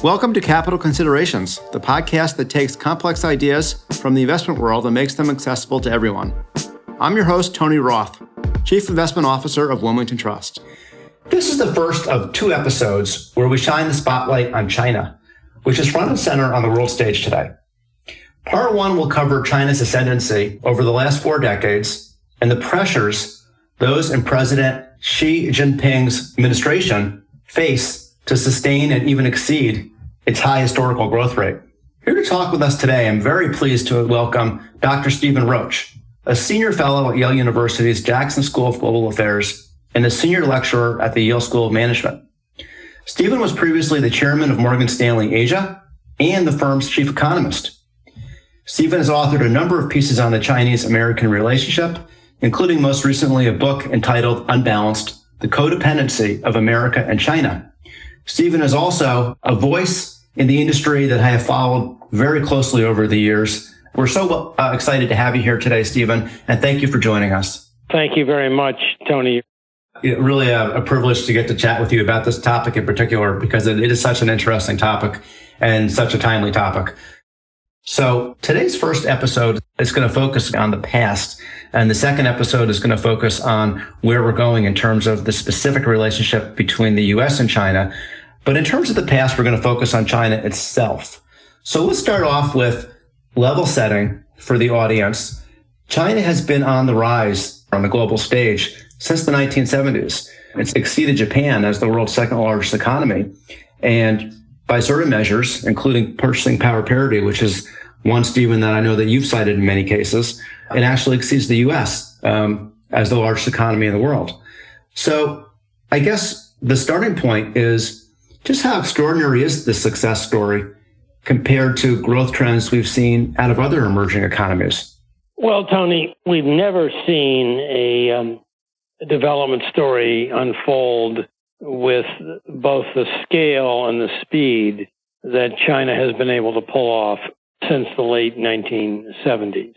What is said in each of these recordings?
Welcome to Capital Considerations, the podcast that takes complex ideas from the investment world and makes them accessible to everyone. I'm your host, Tony Roth, Chief Investment Officer of Wilmington Trust. This is the first of two episodes where we shine the spotlight on China, which is front and center on the world stage today. Part one will cover China's ascendancy over the last 4 decades and the pressures those in President Xi Jinping's administration face to sustain and even exceed its high historical growth rate. Here to talk with us today, I'm very pleased to welcome Dr. Stephen Roach, a senior fellow at Yale University's Jackson School of Global Affairs and a senior lecturer at the Yale School of Management. Stephen was previously the chairman of Morgan Stanley Asia and the firm's chief economist. Stephen has authored a number of pieces on the Chinese-American relationship, including most recently a book entitled Unbalanced: The Codependency of America and China. Stephen is also a voice in the industry that I have followed very closely over the years. We're so excited to have you here today, Stephen, and thank you for joining us. Thank you very much, Tony. Really a privilege to get to chat with you about this topic in particular, because it is such an interesting topic and such a timely topic. So today's first episode is going to focus on the past, and the second episode is going to focus on where we're going in terms of the specific relationship between the U.S. and China. But in terms of the past, we're going to focus on China itself. So let's start off with level setting for the audience. China has been on the rise on the global stage since the 1970s. It's exceeded Japan as the world's second largest economy. And by certain measures, including purchasing power parity, which is one, Stephen, that I know that you've cited in many cases, it actually exceeds the U.S. As the largest economy in the world. So I guess the starting point is just how extraordinary is this success story compared to growth trends we've seen out of other emerging economies? Well, Tony, we've never seen a development story unfold with both the scale and the speed that China has been able to pull off since the late 1970s.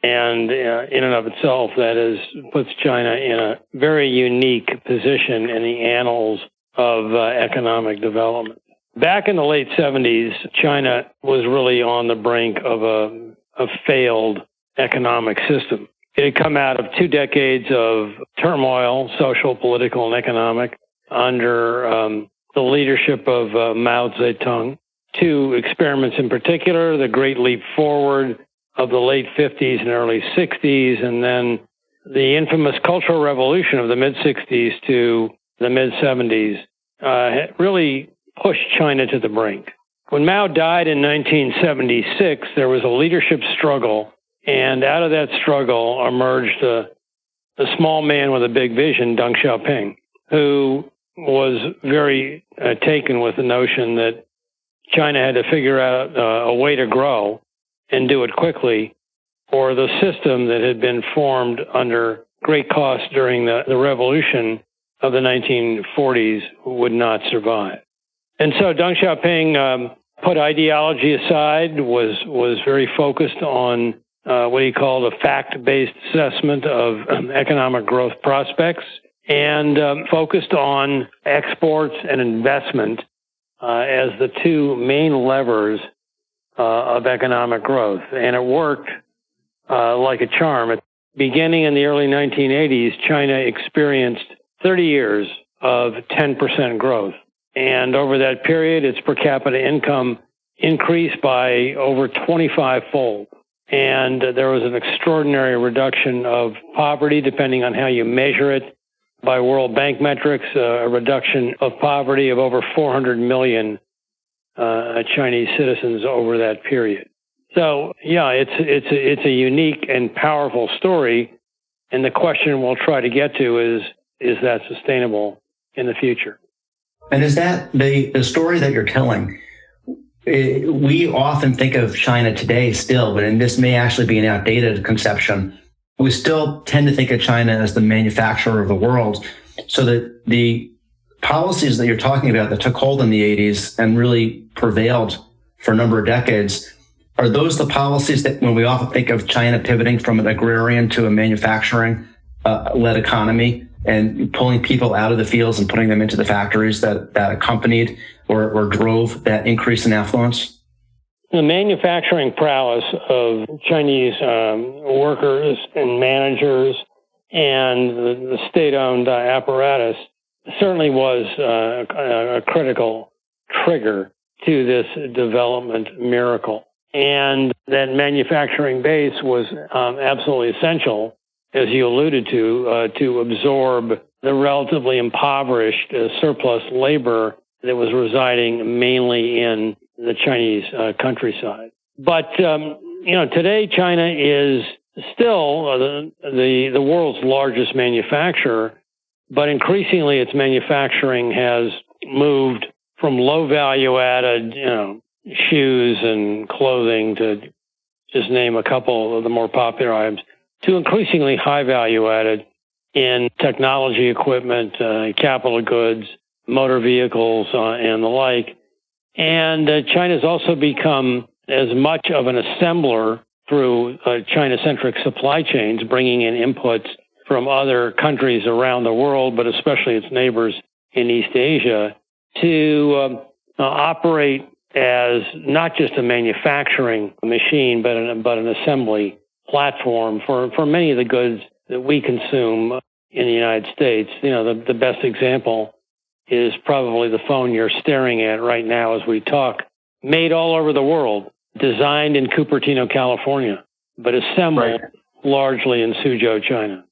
And in and of itself, puts China in a very unique position in the annals of economic development. Back in the late 70s, China was really on the brink of a failed economic system. It had come out of 2 decades of turmoil, social, political, and economic, under the leadership of Mao Zedong. 2 experiments in particular, the Great Leap Forward of the late 50s and early 60s, and then the infamous Cultural Revolution of the mid-60s to the mid-70s really pushed China to the brink. When Mao died in 1976, there was a leadership struggle, and out of that struggle emerged a small man with a big vision, Deng Xiaoping, who was very taken with the notion that China had to figure out a way to grow and do it quickly, or the system that had been formed under great cost during the revolution of the 1940s would not survive. And so Deng Xiaoping put ideology aside, was very focused on what he called a fact-based assessment of economic growth prospects, and focused on exports and investment as the 2 main levers of economic growth. And it worked like a charm. Beginning in the early 1980s, China experienced 30 years of 10% growth. And over that period, its per capita income increased by over 25-fold. And there was an extraordinary reduction of poverty, depending on how you measure it. By World Bank metrics, a reduction of poverty of over 400 million Chinese citizens over that period. So, yeah, it's a unique and powerful story. And the question we'll try to get to is that sustainable in the future? And is that the story that you're telling? We often think of China today still, and this may actually be an outdated conception. We still tend to think of China as the manufacturer of the world. So that the policies that you're talking about that took hold in the 80s and really prevailed for a number of decades, are those the policies that when we often think of China pivoting from an agrarian to a manufacturing led economy, and pulling people out of the fields and putting them into the factories that accompanied or drove that increase in affluence? The manufacturing prowess of Chinese workers and managers and the state-owned apparatus certainly was a critical trigger to this development miracle. And that manufacturing base was absolutely essential, as you alluded to absorb the relatively impoverished surplus labor that was residing mainly in the Chinese countryside. But, today China is still the world's largest manufacturer, but increasingly its manufacturing has moved from low value added, shoes and clothing, to just name a couple of the more popular items, to increasingly high value added in technology equipment, capital goods, motor vehicles, and the like. And China's also become as much of an assembler through China-centric supply chains, bringing in inputs from other countries around the world, but especially its neighbors in East Asia, to operate as not just a manufacturing machine, but an assembly platform for many of the goods that we consume in the United States. The best example is probably the phone you're staring at right now as we talk, made all over the world, designed in Cupertino, California, but assembled largely in Suzhou, China.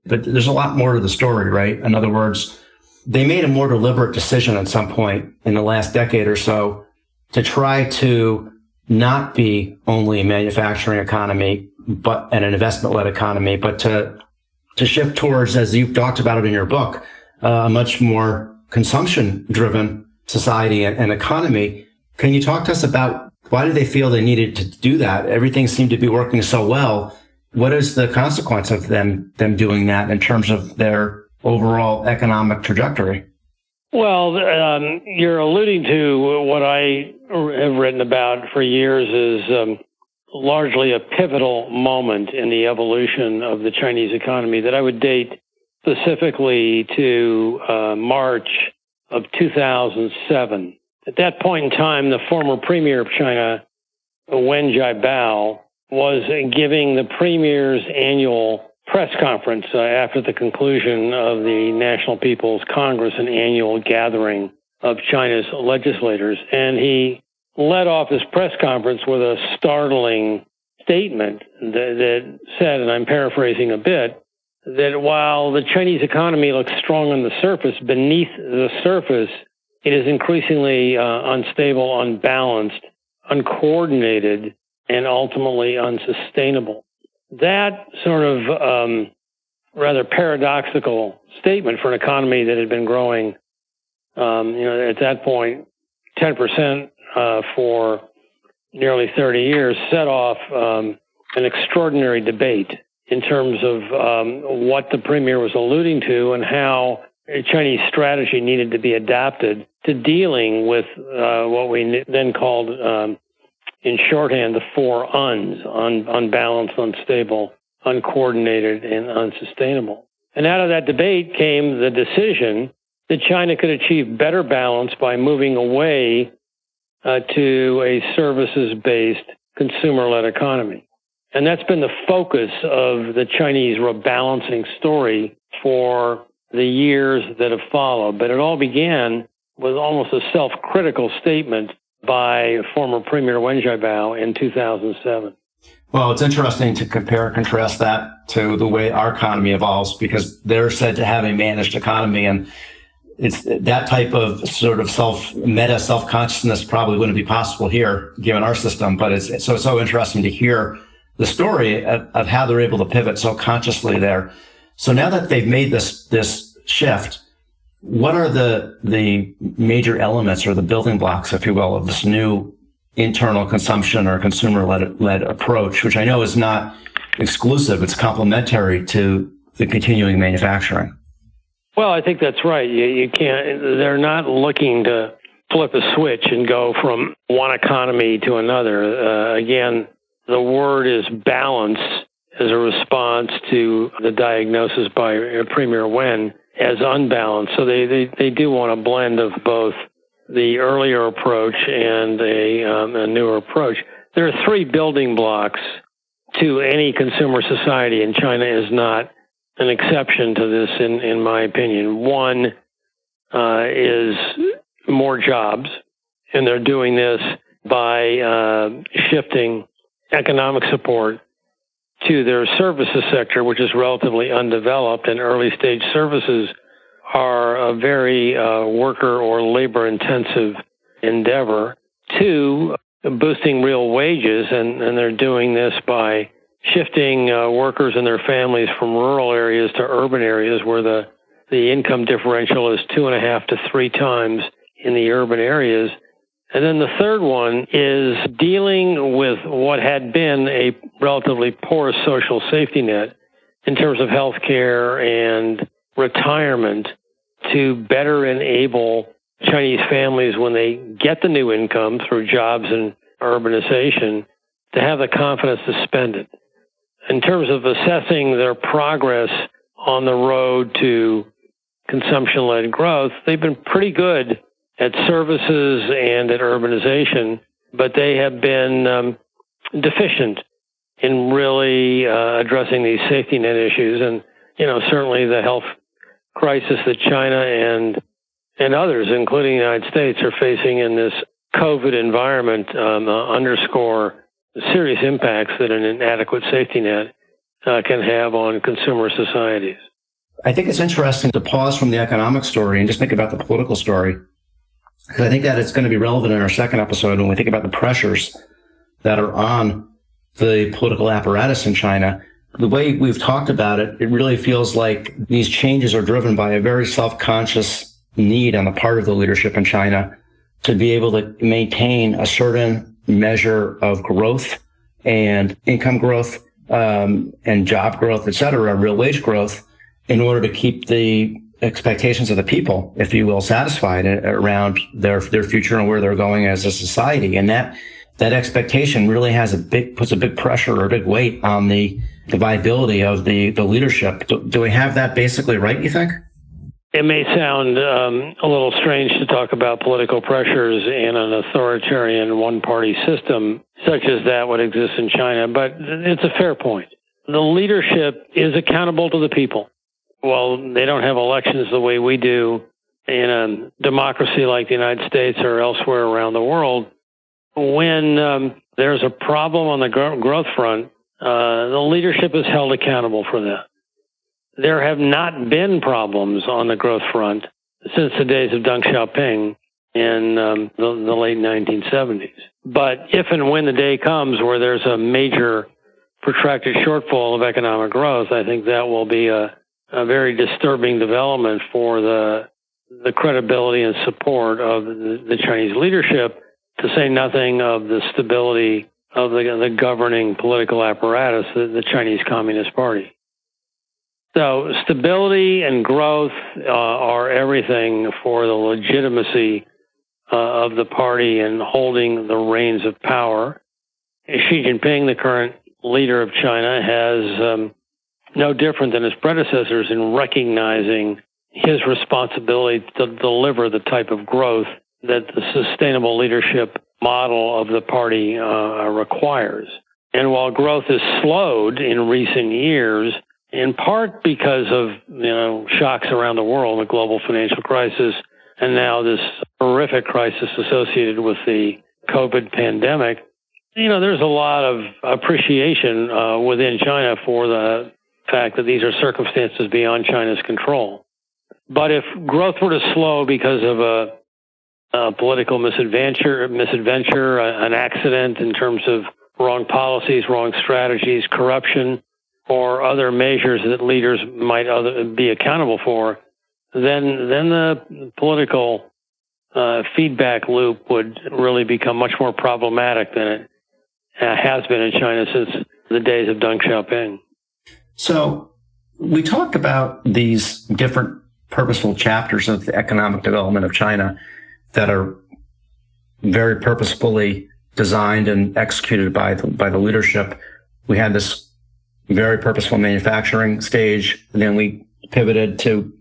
But there's a lot more to the story, right? In other words, they made a more deliberate decision at some point in the last decade or so to try to not be only a manufacturing economy, but an investment-led economy, but to shift towards, as you've talked about it in your book, a much more consumption-driven society and economy. Can you talk to us about why did they feel they needed to do that? Everything seemed to be working so well. What is the consequence of them doing that in terms of their overall economic trajectory? Well, you're alluding to what I have written about for years is largely a pivotal moment in the evolution of the Chinese economy that I would date specifically to March of 2007. At that point in time, the former premier of China, Wen Jiabao, was giving the premier's annual press conference after the conclusion of the National People's Congress, an annual gathering of China's legislators. And he led off his press conference with a startling statement that said, and I'm paraphrasing a bit, that while the Chinese economy looks strong on the surface, beneath the surface, it is increasingly unstable, unbalanced, uncoordinated, and ultimately unsustainable. That sort of rather paradoxical statement for an economy that had been growing, at that point, 10% for nearly 30 years, set off an extraordinary debate in terms of what the premier was alluding to and how Chinese strategy needed to be adapted to dealing with what we then called, in shorthand, the four uns: unbalanced, unstable, uncoordinated, and unsustainable. And out of that debate came the decision that China could achieve better balance by moving away to a services-based, consumer-led economy. And that's been the focus of the Chinese rebalancing story for the years that have followed. But it all began with almost a self-critical statement by former Premier Wen Jiabao in 2007. Well, it's interesting to compare and contrast that to the way our economy evolves, because they're said to have a managed economy, and it's that type of sort of self-consciousness probably wouldn't be possible here given our system. But it's so interesting to hear the story of how they're able to pivot so consciously there. So now that they've made this shift, what are the major elements or the building blocks, if you will, of this new internal consumption or consumer-led approach, which I know is not exclusive, it's complementary to the continuing manufacturing? Well, I think that's right. You can't, they're not looking to flip a switch and go from one economy to another. Again, the word is balance, as a response to the diagnosis by Premier Wen as unbalanced. So they do want a blend of both the earlier approach and a newer approach. There are three building blocks to any consumer society, and China is not an exception to this, in my opinion. One is more jobs, and they're doing this by shifting economic support to their services sector, which is relatively undeveloped, and early-stage services are a very worker or labor-intensive endeavor. Two, boosting real wages, and they're doing this by shifting workers and their families from rural areas to urban areas where the income differential is 2.5 to 3 times in the urban areas. And then the third one is dealing with what had been a relatively poor social safety net in terms of health care and retirement to better enable Chinese families, when they get the new income through jobs and urbanization, to have the confidence to spend it. In terms of assessing their progress on the road to consumption-led growth, they've been pretty good at services and at urbanization, but they have been deficient in really addressing these safety net issues. And, certainly the health crisis that China and others, including the United States, are facing in this COVID environment underscore the serious impacts that an inadequate safety net can have on consumer societies. I think it's interesting to pause from the economic story and just think about the political story, because I think that it's going to be relevant in our second episode when we think about the pressures that are on the political apparatus in China. The way we've talked about it, it really feels like these changes are driven by a very self-conscious need on the part of the leadership in China to be able to maintain a certain measure of growth and income growth and job growth, et cetera, real wage growth, in order to keep the expectations of the people, if you will, satisfied around their future and where they're going as a society. And that expectation really puts a big pressure or a big weight on the viability of the leadership. Do we have that basically right, you think? It may sound a little strange to talk about political pressures in an authoritarian one-party system such as that would exist in China, but it's a fair point. The leadership is accountable to the people. Well, they don't have elections the way we do in a democracy like the United States or elsewhere around the world. When there's a problem on the growth front, the leadership is held accountable for that. There have not been problems on the growth front since the days of Deng Xiaoping in the late 1970s. But if and when the day comes where there's a major protracted shortfall of economic growth, I think that will be a very disturbing development for the credibility and support of the Chinese leadership, to say nothing of the stability of the governing political apparatus, the Chinese Communist Party. So stability and growth are everything for the legitimacy of the party and holding the reins of power. Xi Jinping, the current leader of China, has no different than his predecessors in recognizing his responsibility to deliver the type of growth that the sustainable leadership model of the party requires. And while growth has slowed in recent years, in part because of shocks around the world, the global financial crisis, and now this horrific crisis associated with the COVID pandemic, there's a lot of appreciation within China for the fact that these are circumstances beyond China's control. But if growth were to slow because of a political misadventure, an accident in terms of wrong policies, wrong strategies, corruption, or other measures that leaders might be accountable for, then the political feedback loop would really become much more problematic than it has been in China since the days of Deng Xiaoping. So we talked about these different purposeful chapters of the economic development of China that are very purposefully designed and executed by the leadership. We had this very purposeful manufacturing stage. And then we pivoted to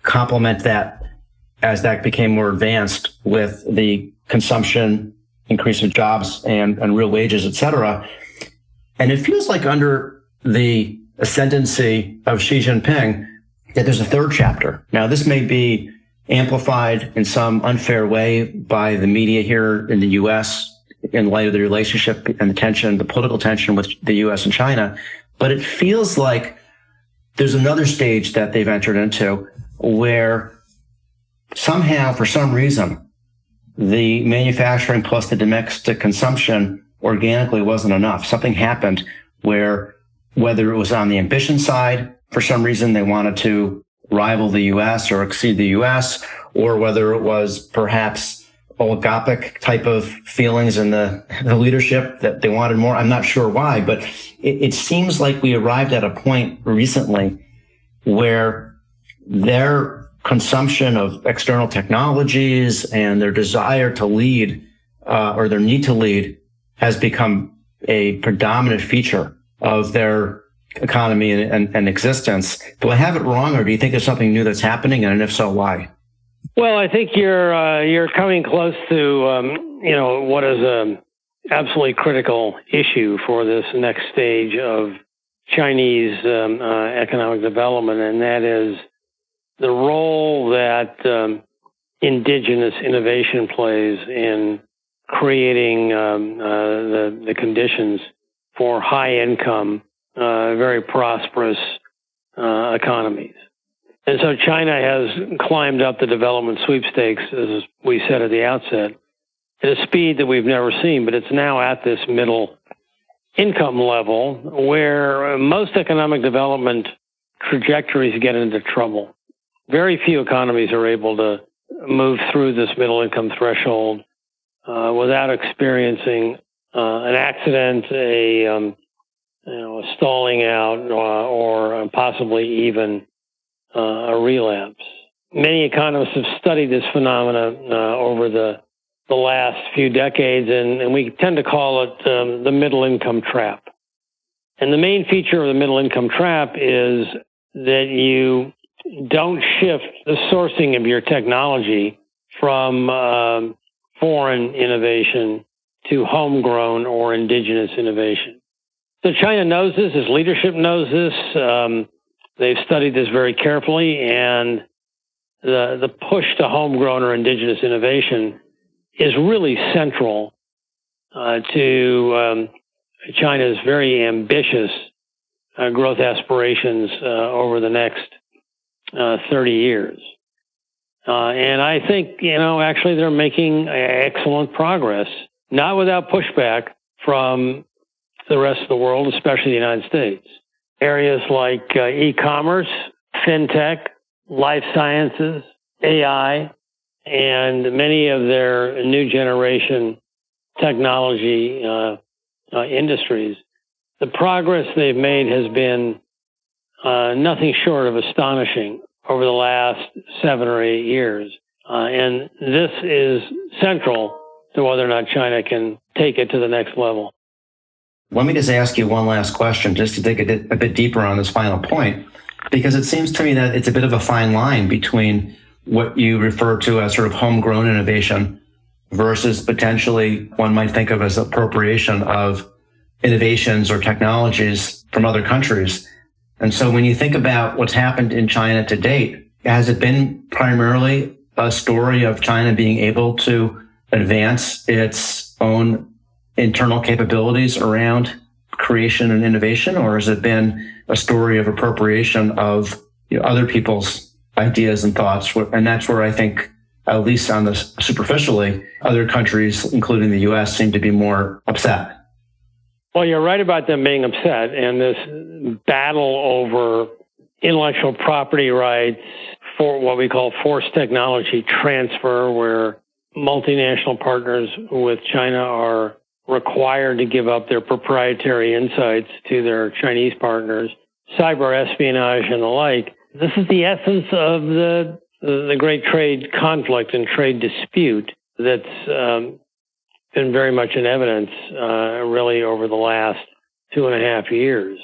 complement that as that became more advanced with the consumption, increase of jobs and real wages, et cetera. And it feels like under the ascendancy of Xi Jinping that there's a third chapter. Now, this may be amplified in some unfair way by the media here in the U.S. in light of the relationship and the tension, the political tension with the U.S. and China. But it feels like there's another stage that they've entered into where somehow, for some reason, the manufacturing plus the domestic consumption organically wasn't enough. Something happened where, whether it was on the ambition side, for some reason they wanted to rival the U.S. or exceed the U.S., or whether it was perhaps oligarchic type of feelings in the leadership that they wanted more. I'm not sure why, but it seems like we arrived at a point recently where their consumption of external technologies and their desire to lead, or their need to lead, has become a predominant feature of their economy and existence. Do I have it wrong, or do you think there's something new that's happening? And if so, why? Well, I think you're coming close to what is a absolutely critical issue for this next stage of Chinese economic development, and that is the role that indigenous innovation plays in creating the conditions for high income, very prosperous economies. And so China has climbed up the development sweepstakes, as we said at the outset, at a speed that we've never seen, but it's now at this middle income level where most economic development trajectories get into trouble. Very few economies are able to move through this middle income threshold without experiencing an accident, a stalling out, or possibly even a relapse. Many economists have studied this phenomena over the last few decades, and we tend to call it the middle income trap. And the main feature of the middle income trap is that you don't shift the sourcing of your technology from foreign innovation to homegrown or indigenous innovation. So China knows this, its leadership knows this. They've studied this very carefully, and the push to homegrown or indigenous innovation is really central to China's very ambitious growth aspirations over the next 30 years. And I think, actually they're making excellent progress, not without pushback from the rest of the world, especially the United States. Areas like e-commerce, fintech, life sciences, AI, and many of their new generation technology industries. The progress they've made has been nothing short of astonishing over the last 7 or 8 years. And this is central to whether or not China can take it to the next level. Let me just ask you one last question, just to dig a bit deeper on this final point, because it seems to me that it's a bit of a fine line between what you refer to as sort of homegrown innovation versus potentially one might think of as appropriation of innovations or technologies from other countries. And so when you think about what's happened in China to date, has it been primarily a story of China being able to advance its own internal capabilities around creation and innovation, or has it been a story of appropriation of other people's ideas and thoughts? And that's where I think, at least on this superficially, other countries, including the U.S., seem to be more upset. Well, you're right about them being upset, and this battle over intellectual property rights for what we call forced technology transfer, where multinational partners with China are required to give up their proprietary insights to their Chinese partners, cyber espionage and the like. This is the essence of the great trade conflict and trade dispute that's been very much in evidence really over the last 2.5 years.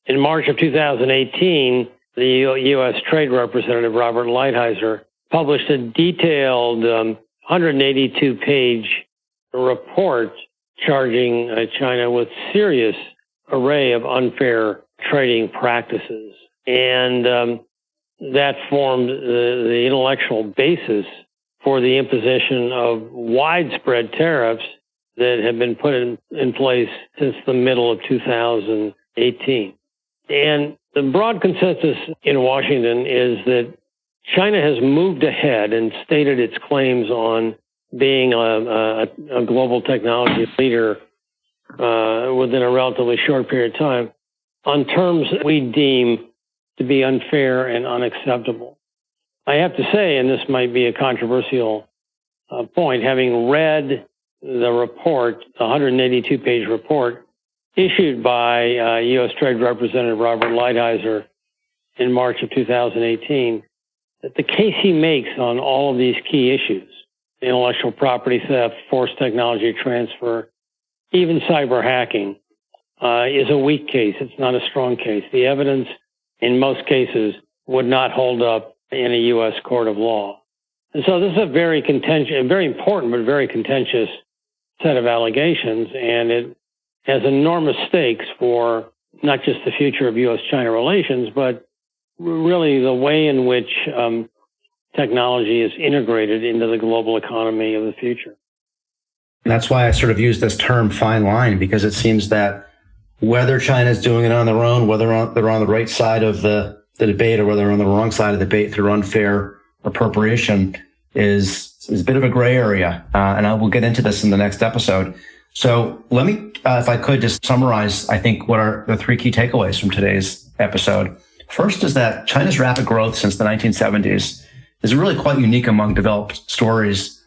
In March of 2018, the U.S. Trade Representative Robert Lighthizer published a detailed 182-page report charging China with serious array of unfair trading practices. And that formed the intellectual basis for the imposition of widespread tariffs that have been put in place since the middle of 2018. And the broad consensus in Washington is that China has moved ahead and stated its claims on being a global technology leader within a relatively short period of time on terms that we deem to be unfair and unacceptable. I have to say, and this might be a controversial point, having read the report, the 182-page report issued by U.S. Trade Representative Robert Lighthizer in March of 2018, that the case he makes on all of these key issues, intellectual property theft, forced technology transfer, even cyber hacking, is a weak case. It's not a strong case. The evidence in most cases would not hold up in a U.S. court of law. And so this is a very important but very contentious set of allegations, and it has enormous stakes for not just the future of U.S.-China relations, but really the way in which technology is integrated into the global economy of the future. That's why I sort of use this term fine line, because it seems that whether China's doing it on their own, whether they're on the right side of the debate or whether they're on the wrong side of the debate through unfair appropriation is a bit of a gray area. And I will get into this in the next episode. So let me, if I could, just summarize, I think, what are the three key takeaways from today's episode. First is that China's rapid growth since the 1970s is really quite unique among developed stories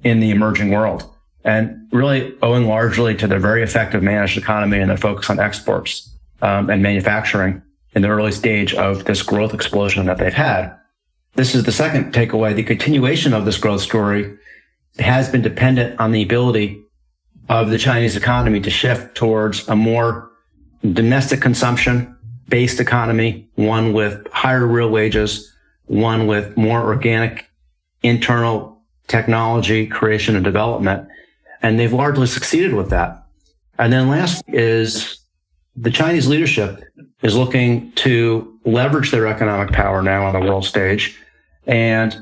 in the emerging world, and really owing largely to their very effective managed economy and their focus on exports and manufacturing in the early stage of this growth explosion that they've had. This is the second takeaway. The continuation of this growth story has been dependent on the ability of the Chinese economy to shift towards a more domestic consumption-based economy, one with higher real wages, one with more organic internal technology creation and development. And they've largely succeeded with that. And then last is the Chinese leadership is looking to leverage their economic power now on the world stage and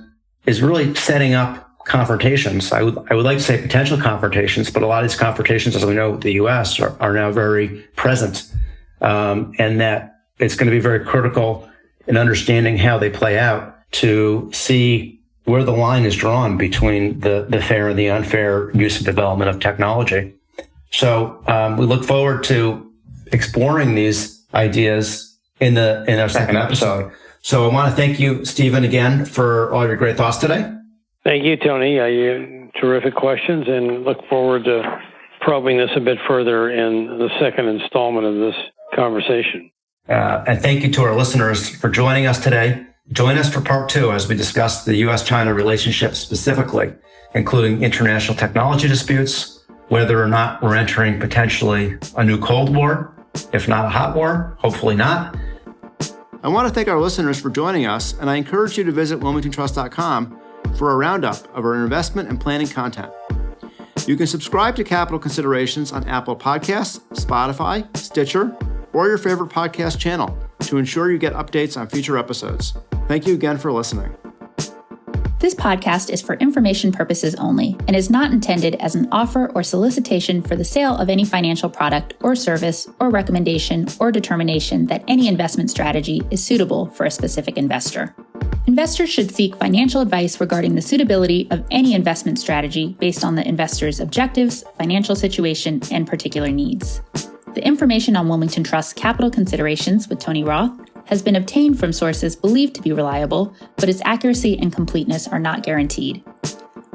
is really setting up confrontations. I would like to say potential confrontations, but a lot of these confrontations, as we know, with the U.S. are now very present, and that it's going to be very critical in understanding how they play out to see where the line is drawn between the fair and the unfair use and development of technology. So we look forward to exploring these ideas in our second episode. So I want to thank you, Stephen, again for all your great thoughts today. Thank you, Tony. Terrific questions, and look forward to probing this a bit further in the second installment of this conversation. And thank you to our listeners for joining us today. Join us for part 2 as we discuss the U.S.-China relationship specifically, including international technology disputes, whether or not we're entering potentially a new Cold War, if not a hot war, hopefully not. I want to thank our listeners for joining us, and I encourage you to visit WilmingtonTrust.com for a roundup of our investment and planning content. You can subscribe to Capital Considerations on Apple Podcasts, Spotify, Stitcher, or your favorite podcast channel to ensure you get updates on future episodes. Thank you again for listening. This podcast is for information purposes only and is not intended as an offer or solicitation for the sale of any financial product or service or recommendation or determination that any investment strategy is suitable for a specific investor. Investors should seek financial advice regarding the suitability of any investment strategy based on the investor's objectives, financial situation, and particular needs. The information on Wilmington Trust's Capital Considerations with Tony Roth has been obtained from sources believed to be reliable, but its accuracy and completeness are not guaranteed.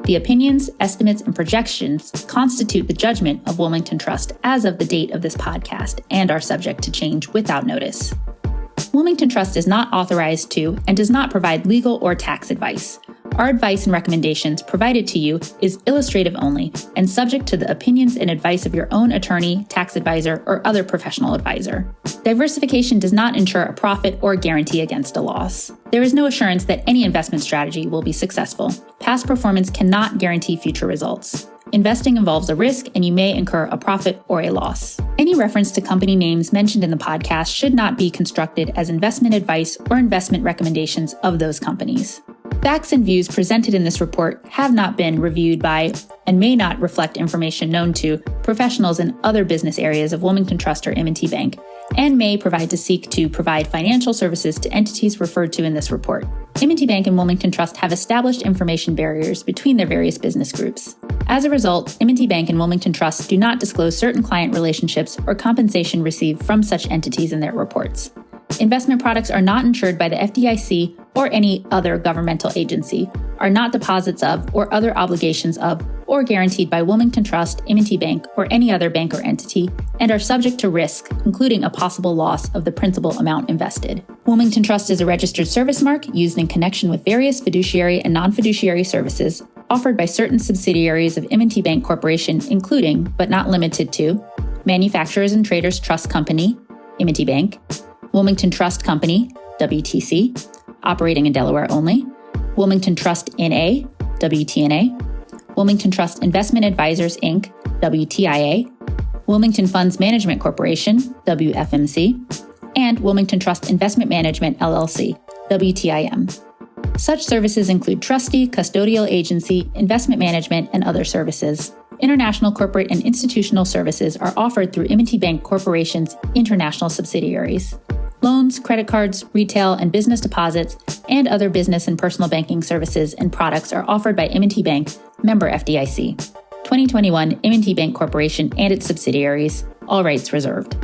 The opinions, estimates, and projections constitute the judgment of Wilmington Trust as of the date of this podcast and are subject to change without notice. Wilmington Trust is not authorized to and does not provide legal or tax advice. Our advice and recommendations provided to you is illustrative only and subject to the opinions and advice of your own attorney, tax advisor, or other professional advisor. Diversification does not ensure a profit or guarantee against a loss. There is no assurance that any investment strategy will be successful. Past performance cannot guarantee future results. Investing involves a risk, and you may incur a profit or a loss. Any reference to company names mentioned in the podcast should not be construed as investment advice or investment recommendations of those companies. Facts and views presented in this report have not been reviewed by and may not reflect information known to professionals in other business areas of Wilmington Trust or M&T Bank, and may seek to provide financial services to entities referred to in this report. M&T Bank and Wilmington Trust have established information barriers between their various business groups. As a result, M&T Bank and Wilmington Trust do not disclose certain client relationships or compensation received from such entities in their reports. Investment products are not insured by the FDIC or any other governmental agency, are not deposits of or other obligations of, or guaranteed by Wilmington Trust, M&T Bank, or any other bank or entity, and are subject to risk, including a possible loss of the principal amount invested. Wilmington Trust is a registered service mark used in connection with various fiduciary and non-fiduciary services offered by certain subsidiaries of M&T Bank Corporation, including, but not limited to, Manufacturers and Traders Trust Company, M&T Bank, Wilmington Trust Company, WTC, operating in Delaware only, Wilmington Trust N.A., WTNA, Wilmington Trust Investment Advisors, Inc., WTIA, Wilmington Funds Management Corporation, WFMC, and Wilmington Trust Investment Management, LLC, WTIM. Such services include trustee, custodial agency, investment management, and other services. International corporate and institutional services are offered through M&T Bank Corporation's international subsidiaries. Loans, credit cards, retail and business deposits, and other business and personal banking services and products are offered by M&T Bank, member FDIC. 2021 M&T Bank Corporation and its subsidiaries, all rights reserved.